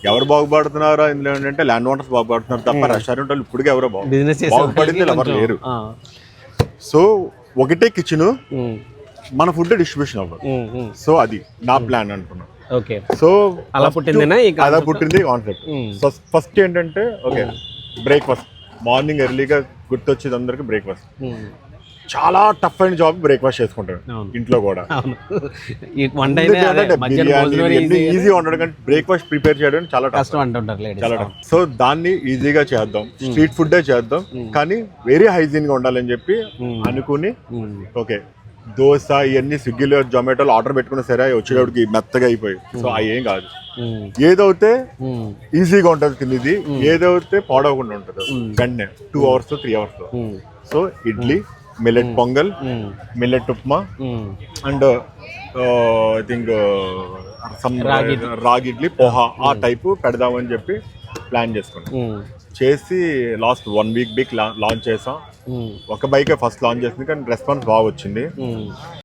ఎవరు బాగుపడుతున్నారో ఇందులో ఏంటంటే ల్యాండ్ ఓనర్స్ బాగుపడుతున్నారు తప్ప రెస్టారెంట్ వాళ్ళు ఇప్పటికే ఎవరో బాగుపడింది ఎవరు లేరు. సో ఒకటే కిచెన్ మన ఫుడ్ డిస్ట్రిబ్యూషన్ అవ్వదు. సో అది నా ప్లాన్ అనుకున్నాను. ఓకే, సో అలా పుట్టింది కాన్సెప్ట్. ఫస్ట్ ఏంటంటే ఓకే బ్రేక్ఫాస్ట్ మార్నింగ్ ఎర్లీగా గుర్తొచ్చేది అందరికి బ్రేక్ఫాస్ట్. చాలా టఫ్ అయిన జాబ్ బ్రేక్ఫాస్ట్ చేసుకుంటారు ఇంట్లో కూడా. ఈజీ ఉండడం కానీ బ్రేక్ఫాస్ట్ ప్రిపేర్ చేయడం చాలా కష్టం అంటుంటారు, చాలా టఫ్. సో దాన్ని ఈజీగా చేద్దాం, స్ట్రీట్ ఫుడ్ చేద్దాం కానీ వెరీ హైజీన్ గా ఉండాలని చెప్పి అనుకుని ఓకే దోశ ఇవన్నీ స్విగ్గీలో జొమాటోలో ఆర్డర్ పెట్టుకున్నా సరే వచ్చేటప్పటికి మెత్తగా అయిపోయి. సో అవి ఏం కాదు, ఏదైతే ఈజీగా ఉంటుంది తినేది, ఏదైతే పాడవకుండా ఉంటుంది గంటనే 2 hours 3 hours. So idli, millet pongal, millet upma and I think రాగి ఇడ్లీ, పోహా ఆ టైపు పెడదామని చెప్పి ప్లాన్ చేసుకున్నాం. చేసి లాస్ట్ 1 week లాంచ్ చేసాం. ఒక బైకే ఫస్ట్ లాంచ్ చేసింది కానీ రెస్పాన్స్ బాగా వచ్చింది.